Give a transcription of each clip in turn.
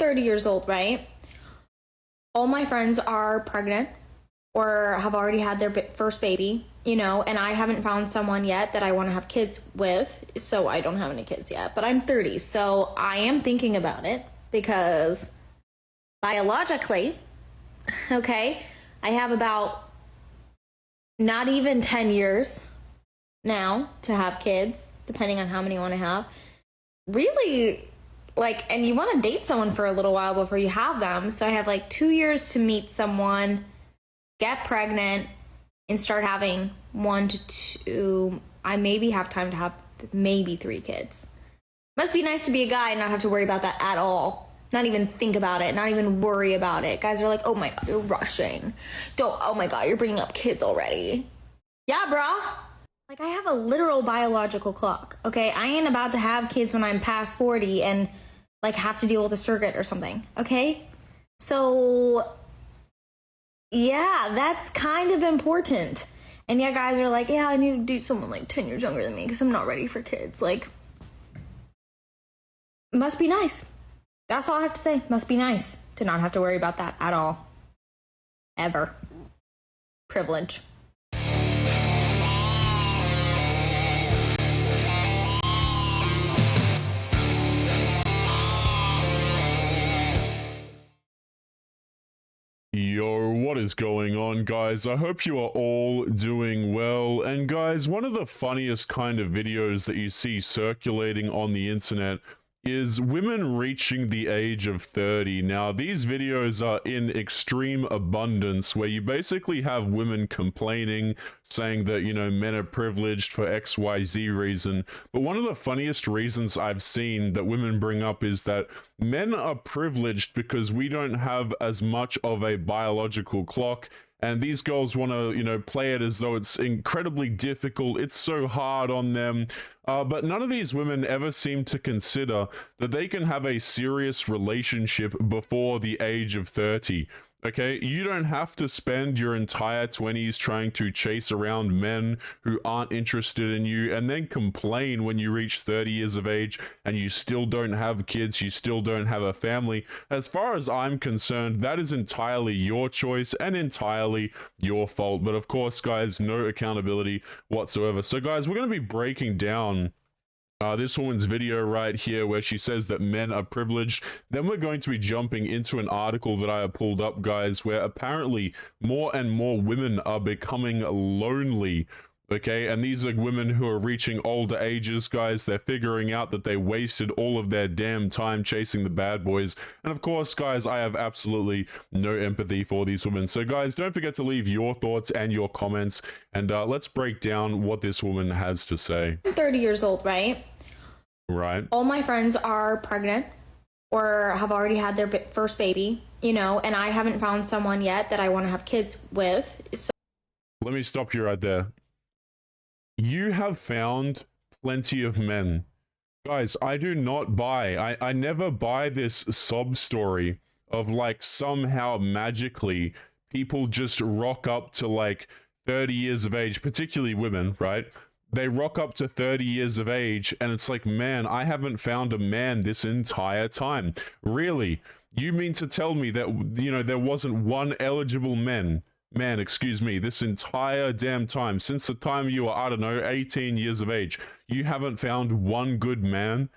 30 years old, right? All my friends are pregnant or have already had their first baby, you know, and I haven't found someone yet that I want to have kids with, so I don't have any kids yet. But I'm 30, so I am thinking about it because biologically, okay, I have about not even 10 years now to have kids, depending on how many you want to have. Really, like, and you want to date someone for a little while before you have them. So I have like 2 years to meet someone, get pregnant, and start having 1 to 2. I maybe have time to have maybe 3 kids. Must be nice to be a guy and not have to worry about that at all. Not even think about it, not even worry about it. Guys are like, oh my God, you're rushing. Oh my God, you're bringing up kids already. Yeah, brah. Like, I have a literal biological clock, okay? I ain't about to have kids when I'm past 40 and, like, have to deal with a surrogate or something, okay? So, yeah, that's kind of important. And yeah, guys are like, yeah, I need to date someone, like, 10 years younger than me because I'm not ready for kids. Like, must be nice. That's all I have to say. Must be nice to not have to worry about that at all. Ever. Privilege. Yo, what is going on, guys? I hope you are all doing well. And guys, one of the funniest kind of videos that you see circulating on the internet is women reaching the age of 30. Now, these videos are in extreme abundance where you basically have women complaining, saying that, you know, men are privileged for XYZ reason. But one of the funniest reasons I've seen that women bring up is that men are privileged because we don't have as much of a biological clock. And these girls want to, you know, play it as though it's incredibly difficult. It's so hard on them. But none of these women ever seem to consider that they can have a serious relationship before the age of 30. Okay, you don't have to spend your entire 20s trying to chase around men who aren't interested in you and then complain when you reach 30 years of age and you still don't have kids, you still don't have a family. As far as I'm concerned, that is entirely your choice and entirely your fault. But of course, guys, no accountability whatsoever. So guys, we're going to be breaking down this woman's video right here where she says that men are privileged. Then we're going to be jumping into an article that I have pulled up, guys, where apparently more and more women are becoming lonely. Okay, and these are women who are reaching older ages, guys. They're figuring out that they wasted all of their damn time chasing the bad boys. And of course, guys, I have absolutely no empathy for these women. So guys, don't forget to leave your thoughts and your comments. And let's break down what this woman has to say. I'm 30 years old, right? Right. All my friends are pregnant or have already had their first baby, you know, and I haven't found someone yet that I want to have kids with. So let me stop you right there. You have found plenty of men. Guys, I do not buy. I never buy this sob story of like somehow magically people just rock up to like 30 years of age, particularly women, right? They rock up to 30 years of age and it's like, man, I haven't found a man this entire time. Really? You mean to tell me that, you know, there wasn't one eligible man, excuse me, this entire damn time, since the time you were, I don't know, 18 years of age, you haven't found one good man?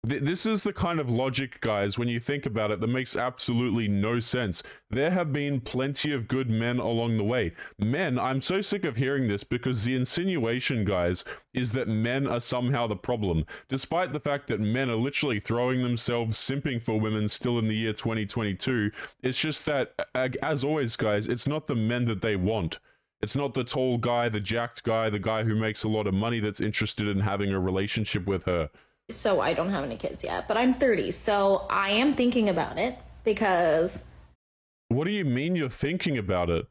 This is the kind of logic, guys, when you think about it, that makes absolutely no sense. There have been plenty of good men along the way. Men, I'm so sick of hearing this because the insinuation, guys, is that men are somehow the problem. Despite the fact that men are literally throwing themselves simping for women still in the year 2022, it's just that, as always, guys, it's not the men that they want. It's not the tall guy, the jacked guy, the guy who makes a lot of money that's interested in having a relationship with her. So I don't have any kids yet, but I'm 30, so I am thinking about it because... What do you mean you're thinking about it?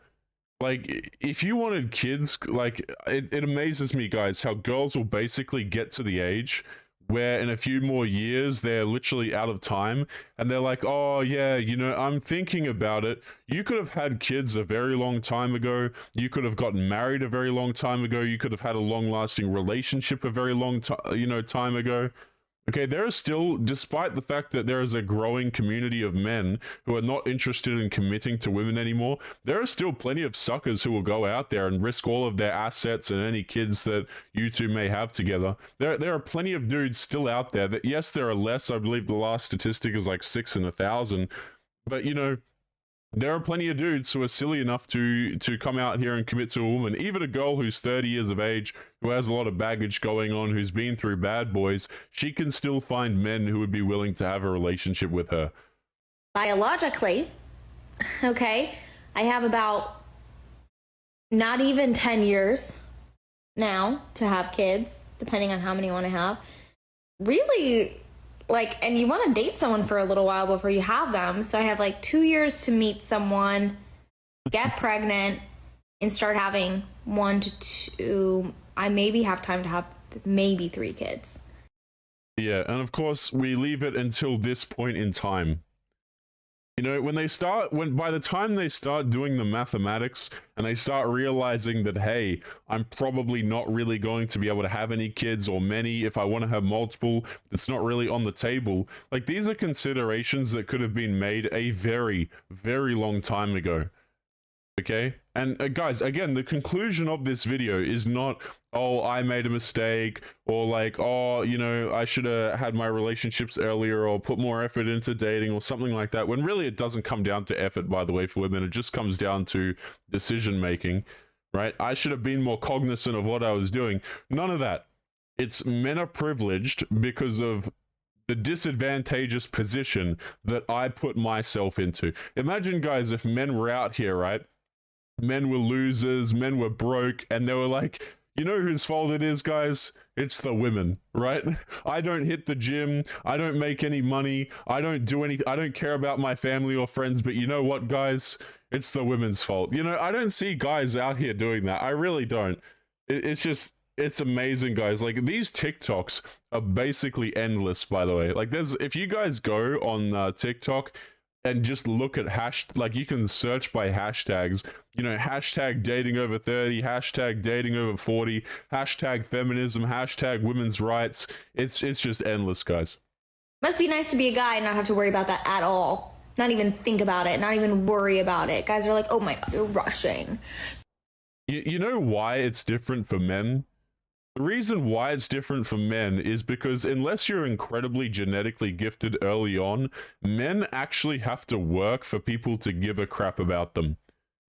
Like, if you wanted kids, like, it amazes me, guys, how girls will basically get to the age where in a few more years, they're literally out of time, and they're like, oh, yeah, you know, I'm thinking about it. You could have had kids a very long time ago. You could have gotten married a very long time ago. You could have had a long-lasting relationship a very long time, you know, time ago. Okay, there are still, despite the fact that there is a growing community of men who are not interested in committing to women anymore, there are still plenty of suckers who will go out there and risk all of their assets and any kids that you two may have together. There are plenty of dudes still out there that, yes, there are less. I believe the last statistic is like 6 in 1,000. But, you know, there are plenty of dudes who are silly enough to come out here and commit to a woman. Even a girl who's 30 years of age, who has a lot of baggage going on, who's been through bad boys, she can still find men who would be willing to have a relationship with her. Biologically, okay, I have about not even 10 years now to have kids, depending on how many you want to have. Really, like, and you want to date someone for a little while before you have them. So I have like 2 years to meet someone, get pregnant, and start having 1 to 2. I maybe have time to have maybe 3 kids. Yeah, and of course, we leave it until this point in time. You know, by the time they start doing the mathematics and they start realizing that, hey, I'm probably not really going to be able to have any kids or many. If I want to have multiple, it's not really on the table. Like, these are considerations that could have been made a very, very long time ago. Okay? And guys, again, the conclusion of this video is not, oh, I made a mistake, or like, oh, you know, I should have had my relationships earlier or put more effort into dating or something like that, when really it doesn't come down to effort, by the way, for women. It just comes down to decision making, right? I should have been more cognizant of what I was doing. None of that. It's men are privileged because of the disadvantageous position that I put myself into. Imagine, guys, if men were out here, right? Men were losers, men were broke, and they were like, you know whose fault it is, guys? It's the women, right? I don't hit the gym, I don't make any money, I don't do anything, I don't care about my family or friends, but you know what, guys? It's the women's fault. You know, I don't see guys out here doing that. I really don't. It's just, it's amazing, guys. Like, these TikToks are basically endless, by the way. Like, if you guys go on TikTok and just look at like, you can search by hashtags, you know, hashtag dating over 30, hashtag dating over 40, hashtag feminism, hashtag women's rights. It's just endless, guys. Must be nice to be a guy and not have to worry about that at all. Not even think about it, not even worry about it. Guys are like, oh my God, you're rushing. You know why it's different for men? The reason why it's different for men is because unless you're incredibly genetically gifted early on, men actually have to work for people to give a crap about them.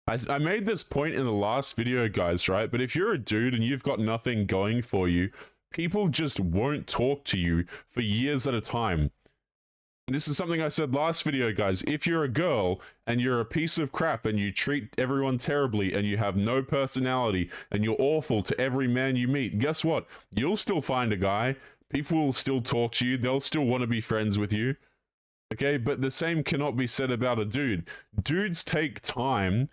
I made this point in the last video, guys, right? But if you're a dude and you've got nothing going for you, people just won't talk to you for years at a time. This is something I said last video, guys. If you're a girl and you're a piece of crap and you treat everyone terribly and you have no personality and you're awful to every man you meet, guess what? You'll still find a guy. People will still talk to you. They'll still want to be friends with you. Okay, but the same cannot be said about a dude. Dudes take time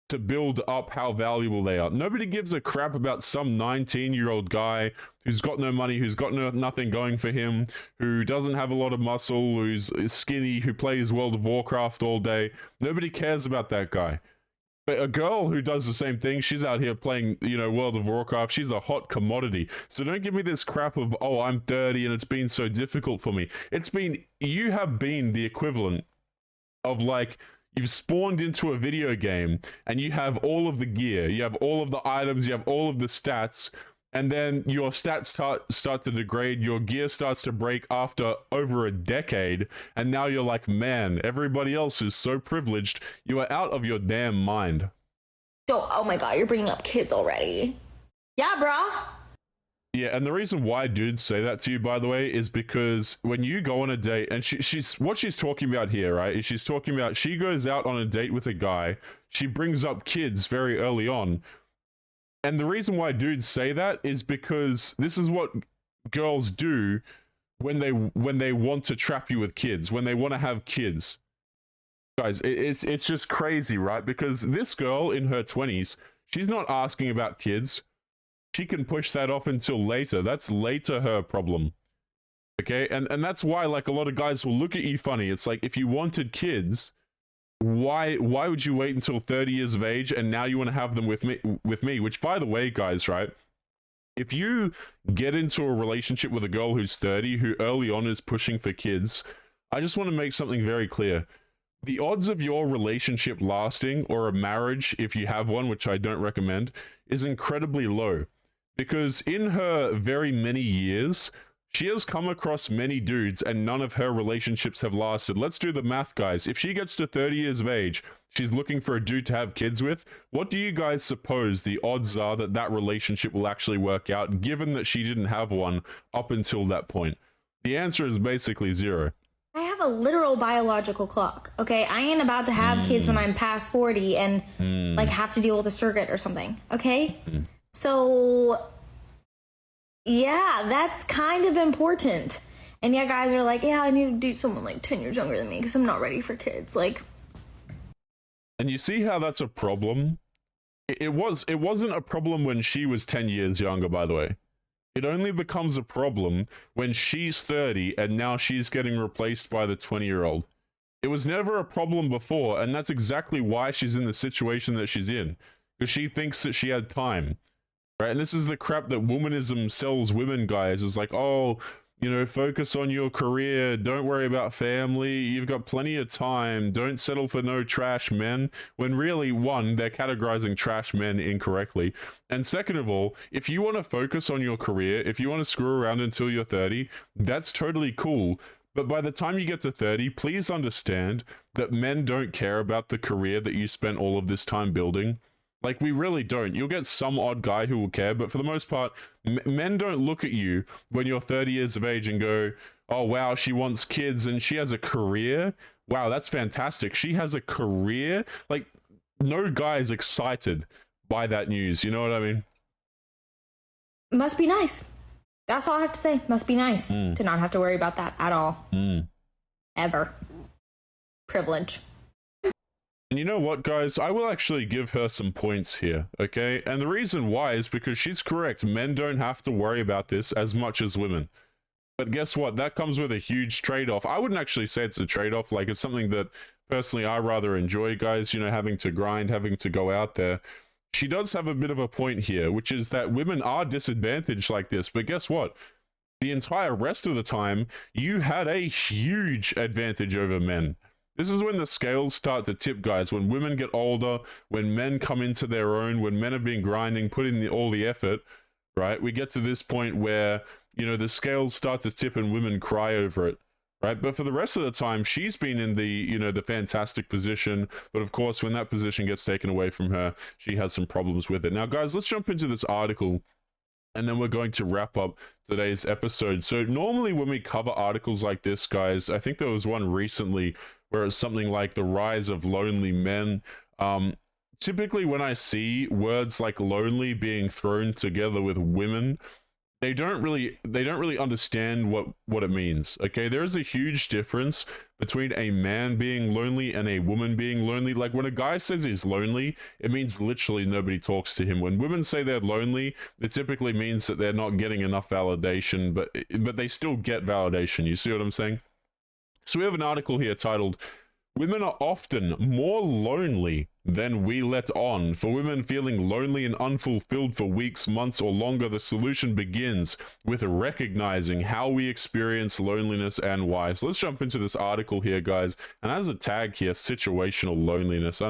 to build up how valuable they are. Nobody gives a crap about some 19-year-old guy who's got no money, who's got nothing going for him, who doesn't have a lot of muscle, who's skinny, who plays World of Warcraft all day. Nobody cares about that guy. But a girl who does the same thing, she's out here playing, you know, World of Warcraft. She's a hot commodity. So don't give me this crap of, oh, I'm 30 and it's been so difficult for me. You have been the equivalent of, like, you've spawned into a video game and you have all of the gear, you have all of the items, you have all of the stats, and then your stats start to degrade, your gear starts to break after over a decade, and now you're like, man, everybody else is so privileged. You are out of your damn mind. So, oh my God, you're bringing up kids already. Yeah, bruh. Yeah, and the reason why dudes say that to you, by the way, is because when you go on a date, and what she's talking about here, right, is she's talking about, she goes out on a date with a guy, she brings up kids very early on, and the reason why dudes say that is because this is what girls do when they want to trap you with kids, when they want to have kids. Guys, it's just crazy, right? Because this girl in her 20s, she's not asking about kids. She can push that off until later. That's later her problem. Okay? And that's why, like, a lot of guys will look at you funny. It's like, if you wanted kids, why would you wait until 30 years of age and now you want to have them with me? Which, by the way, guys, right? If you get into a relationship with a girl who's 30, who early on is pushing for kids, I just want to make something very clear. The odds of your relationship lasting, or a marriage, if you have one, which I don't recommend, is incredibly low. Because in her very many years, she has come across many dudes and none of her relationships have lasted. Let's do the math, guys. If she gets to 30 years of age, she's looking for a dude to have kids with. What do you guys suppose the odds are that that relationship will actually work out, given that she didn't have one up until that point? The answer is basically zero. I have a literal biological clock, okay? I ain't about to have kids when I'm past 40 and like have to deal with a surrogate or something, okay? So yeah, that's kind of important. And yeah, guys are like, yeah, I need to date someone like 10 years younger than me because I'm not ready for kids. Like, and you see how that's a problem? It wasn't a problem when she was 10 years younger, by the way. It only becomes a problem when she's 30 and now she's getting replaced by the 20-year-old. It was never a problem before, and that's exactly why she's in the situation that she's in. Because she thinks that she had time. Right? And this is the crap that womanism sells women, guys. It's like, oh, you know, focus on your career. Don't worry about family. You've got plenty of time. Don't settle for no trash men. When really, one, they're categorizing trash men incorrectly. And second of all, if you want to focus on your career, if you want to screw around until you're 30, that's totally cool. But by the time you get to 30, please understand that men don't care about the career that you spent all of this time building. Like, we really don't. You'll get some odd guy who will care, but for the most part, men don't look at you when you're 30 years of age and go, oh, wow, she wants kids and she has a career. Wow, that's fantastic. She has a career. Like, no guy is excited by that news. You know what I mean? Must be nice. That's all I have to say. Must be nice to not have to worry about that at all. Ever. Privilege. And you know what, guys? I will actually give her some points here, okay? And the reason why is because she's correct. Men don't have to worry about this as much as women. But guess what? That comes with a huge trade-off. I wouldn't actually say it's a trade-off. Like, it's something that, personally, I rather enjoy, guys. You know, having to grind, having to go out there. She does have a bit of a point here, which is that women are disadvantaged like this. But guess what? The entire rest of the time, you had a huge advantage over men. This is when the scales start to tip, guys. When women get older, when men come into their own, when men have been grinding, putting all the effort, right? We get to this point where, you know, the scales start to tip and women cry over it, right? But for the rest of the time, she's been in the, you know, the fantastic position. But of course, when that position gets taken away from her, she has some problems with it. Now, guys, let's jump into this article, and then we're going to wrap up today's episode. So normally when we cover articles like this, guys, I think there was one recently where it's something like the rise of lonely men. Typically when I see words like lonely being thrown together with women, they don't really understand what it means. Okay, there is a huge difference between a man being lonely and a woman being lonely. Like, when a guy says he's lonely, it means literally nobody talks to him. When women say they're lonely, it typically means that they're not getting enough validation, but they still get validation. You see what I'm saying? So we have an article here titled, "Women are often more lonely than we let on. For women feeling lonely and unfulfilled for weeks, months, or longer, the solution begins with recognizing how we experience loneliness and why." So let's jump into this article here, guys. And as a tag here, situational loneliness.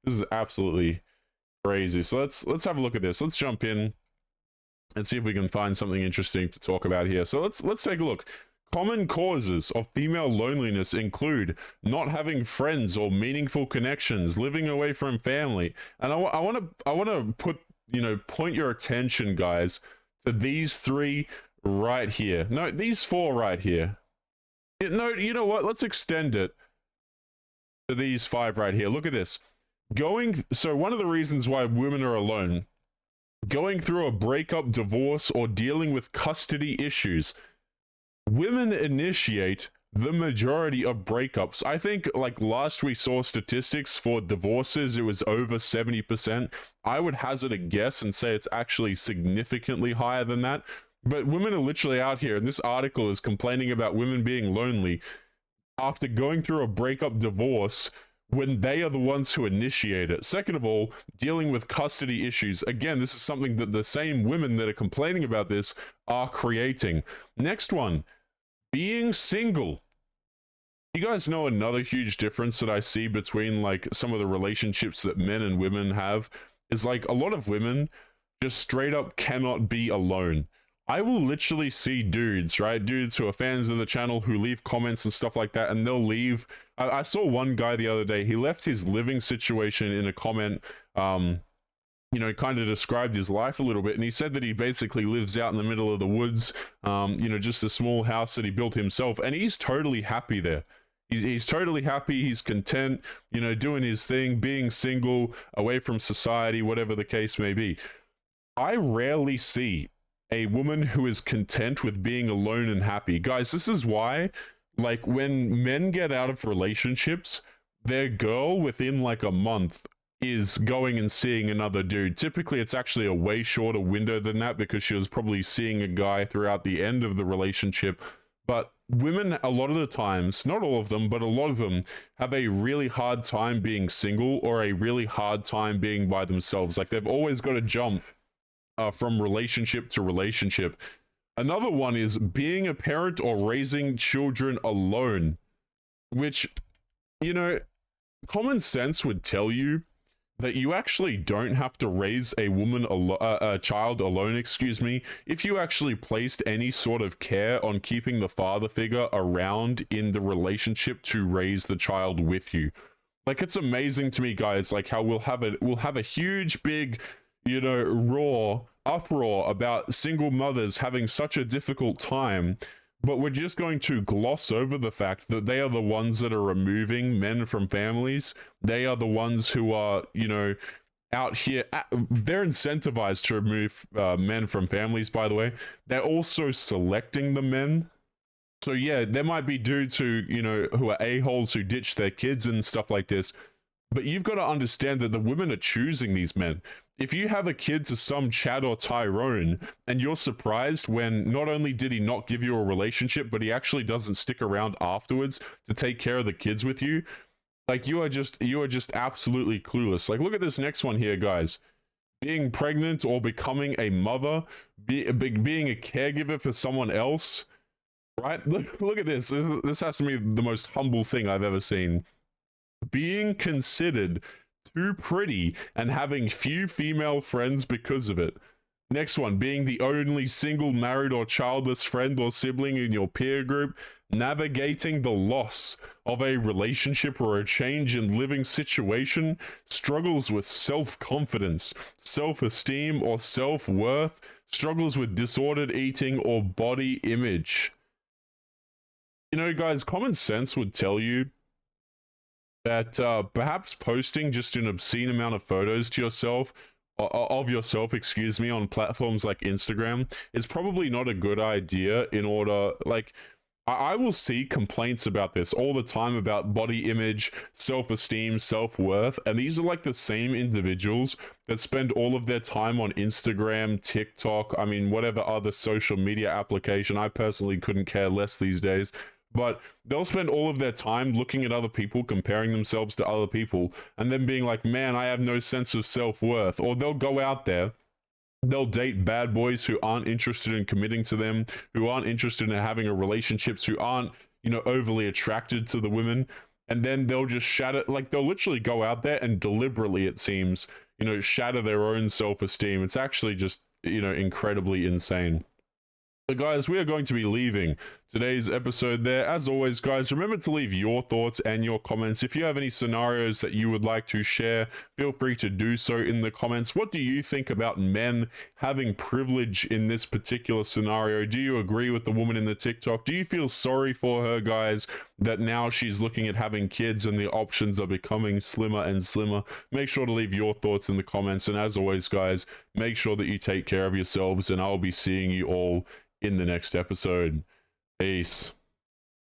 This is absolutely crazy. So let's have a look at this. Let's jump in and see if we can find something interesting to talk about here. So let's take a look. Common causes of female loneliness include not having friends or meaningful connections, living away from family. And I want to put, you know, point your attention, guys, to these three right here. No, these four right here. No, you know what? Let's extend it to these five right here. Look at this. So one of the reasons why women are alone, going through a breakup, divorce, or dealing with custody issues. Women initiate the majority of breakups. I think, like, last we saw statistics for divorces, it was over 70%. I would hazard a guess and say it's actually significantly higher than that. But women are literally out here, and this article is complaining about women being lonely. After going through a breakup, divorce, when they are the ones who initiate it. Second of all, dealing with custody issues. Again, this is something that the same women that are complaining about this are creating. Next one, being single. You guys know another huge difference that I see between like some of the relationships that men and women have is like a lot of women just straight up cannot be alone. I will literally see dudes, right? Dudes who are fans of the channel who leave comments and stuff like that, and they'll leave. I saw one guy the other day, he left his living situation in a comment, you know, kind of described his life a little bit, and he said that he basically lives out in the middle of the woods, you know, just a small house that he built himself, and he's totally happy there. He's totally happy, he's content, you know, doing his thing, being single, away from society, whatever the case may be. I rarely see a woman who is content with being alone and happy. Guys, this is why, like, when men get out of relationships, their girl within like a month is going and seeing another dude. Typically, it's actually a way shorter window than that because she was probably seeing a guy throughout the end of the relationship. But women, a lot of the times, not all of them, but a lot of them have a really hard time being single or a really hard time being by themselves. Like, they've always got to jump from relationship to relationship. Another one is being a parent or raising children alone, which, you know, common sense would tell you that you actually don't have to raise a child alone, excuse me, if you actually placed any sort of care on keeping the father figure around in the relationship to raise the child with you. Like, it's amazing to me, guys, like how we'll have a huge big, you know, uproar about single mothers having such a difficult time, but we're just going to gloss over the fact that they are the ones that are removing men from families. They are the ones who are, you know, out here. They're incentivized to remove men from families, by the way. They're also selecting the men. So yeah, there might be dudes who, you know, who are a-holes who ditch their kids and stuff like this. But you've got to understand that the women are choosing these men. If you have a kid to some Chad or Tyrone, and you're surprised when not only did he not give you a relationship, but he actually doesn't stick around afterwards to take care of the kids with you, like, you are just absolutely clueless. Like, look at this next one here, guys. Being pregnant or becoming a mother, being a caregiver for someone else, right? Look at this. This has to be the most humble thing I've ever seen. Being considered too pretty and having few female friends because of it. Next one, being the only single, married, or childless friend or sibling in your peer group, navigating the loss of a relationship or a change in living situation, struggles with self-confidence, self-esteem, or self-worth, struggles with disordered eating or body image. You know, guys, common sense would tell you that perhaps posting just an obscene amount of photos to yourself, excuse me, on platforms like Instagram is probably not a good idea in order, like, I will see complaints about this all the time about body image, self-esteem, self-worth, and these are like the same individuals that spend all of their time on Instagram, TikTok, I mean, whatever other social media application. I personally couldn't care less these days. But they'll spend all of their time looking at other people, comparing themselves to other people, and then being like, man, I have no sense of self-worth. Or they'll go out there, they'll date bad boys who aren't interested in committing to them, who aren't interested in having a relationships, who aren't, you know, overly attracted to the women. And then they'll just shatter, like, they'll literally go out there and deliberately, it seems, you know, shatter their own self-esteem. It's actually just, you know, incredibly insane. So guys, we are going to be leaving today's episode there. As always, guys, remember to leave your thoughts and your comments. If you have any scenarios that you would like to share, feel free to do so in the comments. What do you think about men having privilege in this particular scenario? Do you agree with the woman in the TikTok? Do you feel sorry for her, guys, that now she's looking at having kids and the options are becoming slimmer and slimmer? Make sure to leave your thoughts in the comments. And as always, guys, make sure that you take care of yourselves, and I'll be seeing you all in the next episode. Peace.